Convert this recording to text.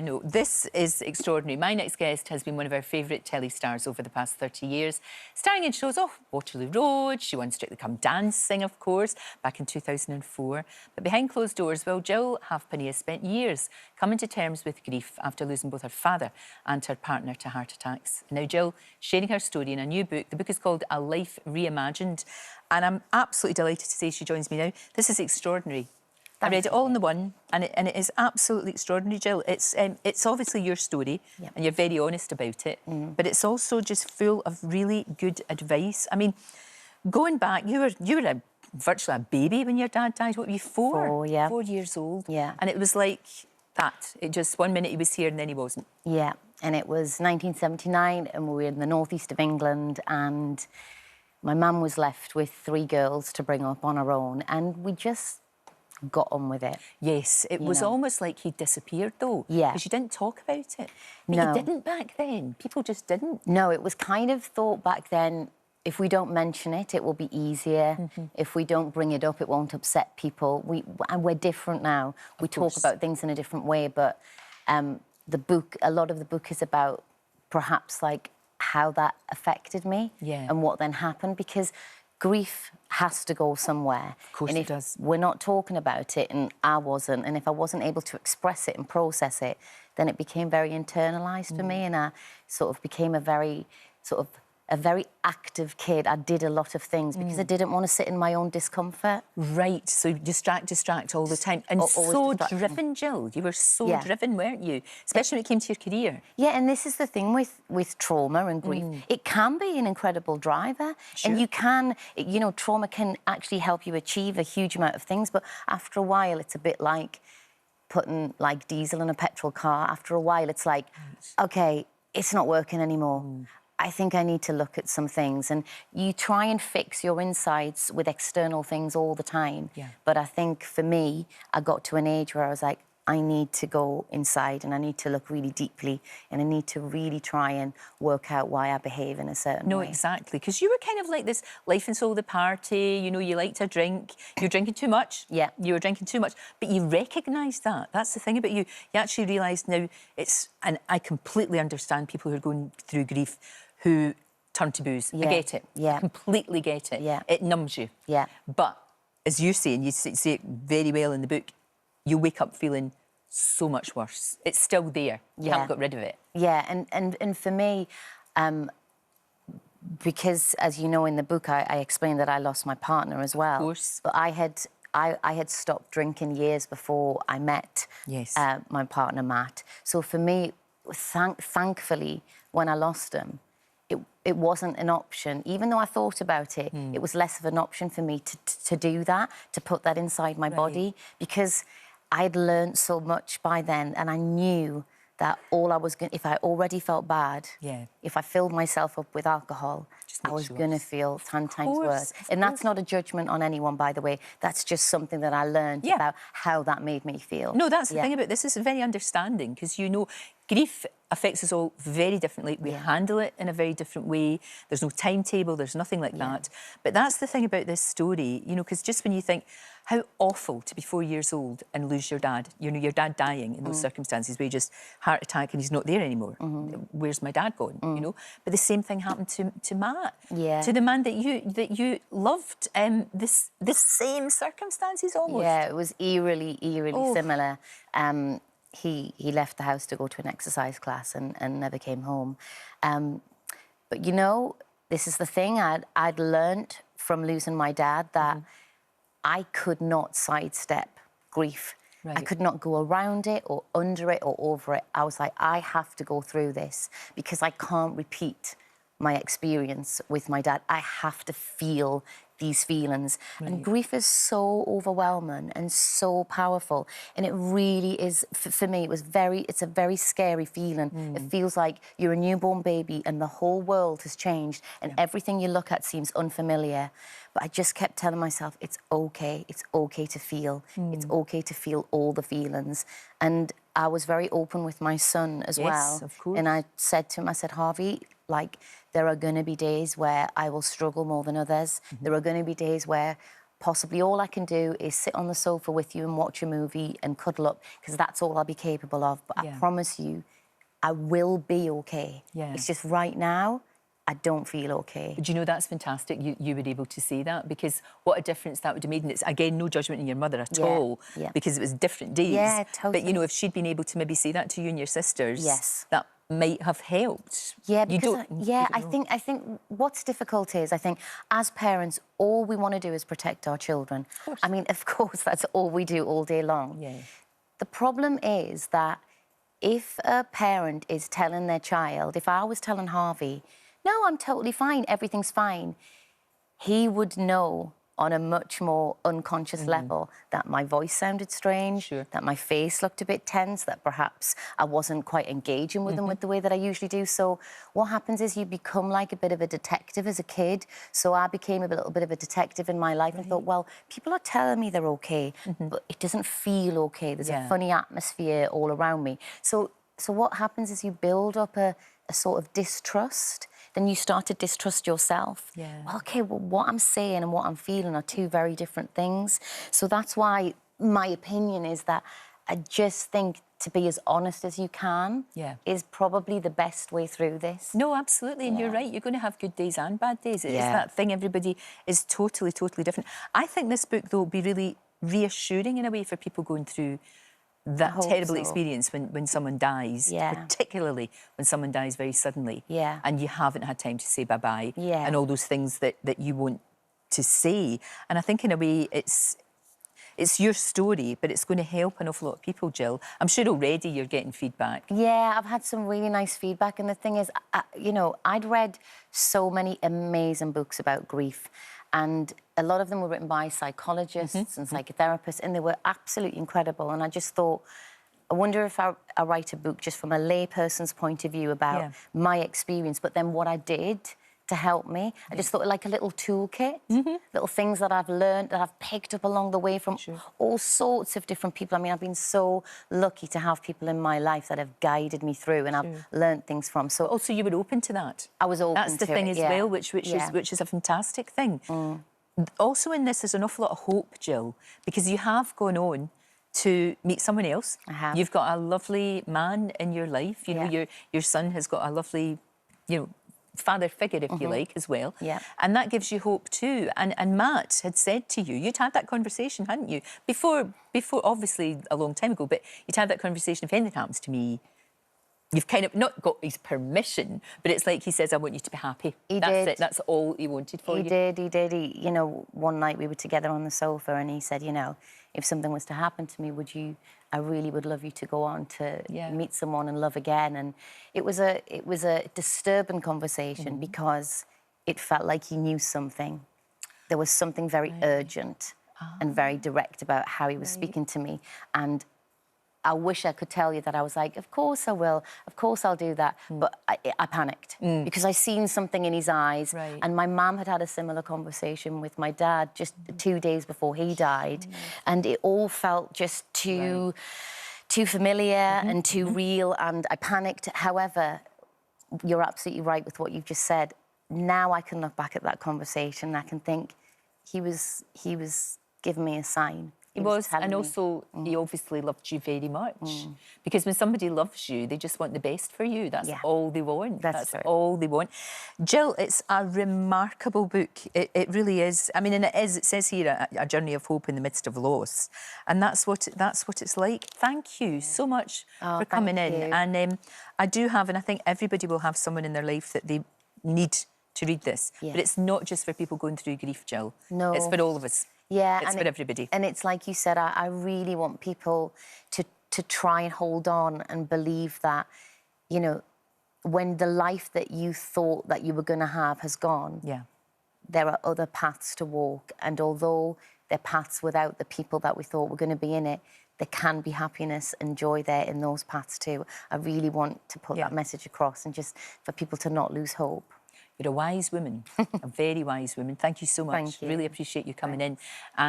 No, this is extraordinary. My next guest has been one of our favourite telly stars over the past 30 years, starring in shows, Waterloo Road. She won Strictly Come Dancing, of course, back in 2004. But behind closed doors, well, Jill Halfpenny has spent years coming to terms with grief after losing both her father and her partner to heart attacks. Now, Jill sharing her story in a new book. The book is called A Life Reimagined, and I'm absolutely delighted to say she joins me now. This is extraordinary. I read it all in the one, and it is absolutely extraordinary, Jill. It's obviously your story, and you're very honest about it, but it's also just full of really good advice. I mean, going back, you were virtually a baby when your dad died. What were you, 4? 4, yeah. 4 years old. Yeah. And it was like that. It just, one minute he was here and then he wasn't. Yeah, and it was 1979, and we were in the northeast of England, and my mum was left with 3 girls to bring up on her own, and we just got on with it. Yes, it was almost like he disappeared, though. Yeah. Because you didn't talk about it. But No. you didn't back then. People just didn't. No, it was kind of thought back then, if we don't mention it, it will be easier. If we don't bring it up, it won't upset people. And we're different now. We talk about things in a different way, but the book, a lot of the book is about perhaps like how that affected me and what then happened, because grief has to go somewhere. Of course it does. We're not talking about it, and I wasn't, and if I wasn't able to express it and process it, then it became very internalised for me, and I sort of became a very active kid. I did a lot of things because I didn't want to sit in my own discomfort. Right, so distract all the time. And so driven, Jill. You were so driven, weren't you? Especially when it came to your career. Yeah, and this is the thing with trauma and grief. It can be an incredible driver. Sure. And you can, you know, trauma can actually help you achieve a huge amount of things, but after a while, it's a bit like putting, like, diesel in a petrol car. After a while, it's like, OK, it's not working anymore. I think I need to look at some things. And you try and fix your insides with external things all the time. Yeah. But I think for me, I got to an age where I was like, I need to go inside and I need to look really deeply and I need to really try and work out why I behave in a certain way. No, exactly. Because you were kind of like this life and soul of the party, you know, you liked a drink, you were drinking too much. Yeah. You were drinking too much. But you recognised that. That's the thing about you. You actually realised now it's... And I completely understand people who are going through grief who turn to booze. I get it. Yeah. Completely get it. Yeah. It numbs you. Yeah. But, as you say, and you say it very well in the book, you wake up feeling so much worse. It's still there. You haven't got rid of it. Yeah, and for me, because, as you know, in the book, I explained that I lost my partner as well. Of course. But I had stopped drinking years before I met my partner, Matt. So for me, thankfully, when I lost him, it wasn't an option. Even though I thought about it, it was less of an option for me to do that, to put that inside my body, because I'd learned so much by then, and I knew that all I was going, if I already felt bad, if I filled myself up with alcohol, I was going to feel 10 times worse. And that's not a judgment on anyone, by the way. That's just something that I learned about how that made me feel. No, that's the thing about this. It's very understanding, because, you know, grief affects us all very differently. We handle it in a very different way. There's no timetable, there's nothing like that. But that's the thing about this story, you know, because just when you think, how awful to be 4 years old and lose your dad, you know, your dad dying in those circumstances where you just heart attack and he's not there anymore. Where's my dad gone, you know? But the same thing happened to Matt, to the man that you loved, this same circumstances almost. Yeah, it was eerily similar. He left the house to go to an exercise class and never came home. But, you know, this is the thing. I'd learnt from losing my dad that I could not sidestep grief. I could not go around it or under it or over it. I was like, I have to go through this because I can't repeat my experience with my dad. I have to feel these feelings. And grief is so overwhelming and so powerful. And it really is, for me, it's a very scary feeling. It feels like you're a newborn baby and the whole world has changed and everything you look at seems unfamiliar. But I just kept telling myself, it's okay to feel. It's okay to feel all the feelings. And I was very open with my son as well. Of course. And I said to him, I said, Harvey, like, there are going to be days where I will struggle more than others. There are going to be days where possibly all I can do is sit on the sofa with you and watch a movie and cuddle up, because that's all I'll be capable of. But I promise you, I will be okay. Yeah. It's just right now, I don't feel okay. But you know, that's fantastic you were able to say that, because what a difference that would have made. And it's, again, no judgment in your mother at all, because it was different days. Yeah, totally. But, you know, if she'd been able to maybe say that to you and your sisters, yes, that might have helped. Yeah, because I think what's difficult is, I think as parents, all we want to do is protect our children. I mean, of course, that's all we do all day long. Yeah. The problem is that if a parent is telling their child, if I was telling Harvey, no, I'm totally fine, everything's fine, he would know on a much more unconscious level that my voice sounded strange, that my face looked a bit tense, that perhaps I wasn't quite engaging with him with the way that I usually do. So what happens is you become like a bit of a detective as a kid. So I became a little bit of a detective in my life and thought, well, people are telling me they're okay, but it doesn't feel okay. There's a funny atmosphere all around me. So what happens is you build up a sort of distrust. Then you start to distrust yourself. Well, OK, well, what I'm saying and what I'm feeling are two very different things. So that's why my opinion is that I just think to be as honest as you can is probably the best way through this. No, absolutely, and you're right. You're going to have good days and bad days. It's that thing, everybody is totally, totally different. I think this book, though, will be really reassuring in a way for people going through that terrible experience when someone dies, particularly when someone dies very suddenly, and you haven't had time to say bye-bye, and all those things that you want to say. And I think in a way it's your story, but it's going to help an awful lot of people, Jill. I'm sure already you're getting feedback. Yeah, I've had some really nice feedback, and the thing is, you know, I'd read so many amazing books about grief, and a lot of them were written by psychologists and psychotherapists, and they were absolutely incredible. And I just thought, I wonder if I write a book just from a layperson's point of view about my experience, but then what I did to help me. I just thought like a little toolkit, little things that I've learned, that I've picked up along the way from all sorts of different people. I mean, I've been so lucky to have people in my life that have guided me through and I've learned things from. So also you were open to that. I was open to it. That's the thing as well, which is a fantastic thing. Also in this, there's an awful lot of hope, Jill, because you have gone on to meet someone else. I have. You've got a lovely man in your life. You know, your son has got a lovely, you know, father figure, if you like, as well. And that gives you hope too. And Matt had said to you, you'd had that conversation, hadn't you? Before, obviously, a long time ago, but you'd had that conversation, if anything happens to me, you've kind of not got his permission, but it's like he says, I want you to be happy. That's it. That's all he wanted for you. He did. You know, one night we were together on the sofa and he said, you know, if something was to happen to me, I really would love you to go on to meet someone and love again. And it was a disturbing conversation because it felt like he knew something. There was something very urgent and very direct about how he was speaking to me. And I wish I could tell you that I was like, of course I will, of course I'll do that. But I panicked because I seen something in his eyes. And my mum had had a similar conversation with my dad just 2 days before he died. And it all felt just too familiar and too real. And I panicked. However, you're absolutely right with what you've just said. Now I can look back at that conversation and I can think he was giving me a sign. He was, and also he obviously loved you very much. Because when somebody loves you, they just want the best for you. That's all they want. That's all they want. Jill, it's a remarkable book. It really is. I mean, and it says here, a journey of hope in the midst of loss. And that's what it's like. Thank you so much for coming in. And I do have, and I think everybody will have someone in their life that they need to read this. But it's not just for people going through grief, Jill. No. It's for all of us. Yeah, it's for everybody. And it's like you said, I really want people to try and hold on and believe that, you know, when the life that you thought that you were going to have has gone, there are other paths to walk. And although they're paths without the people that we thought were going to be in it, there can be happiness and joy there in those paths too. I really want to put that message across and just for people to not lose hope. You're a wise woman, a very wise woman. Thank you so much. Thank you. Really appreciate you coming in. And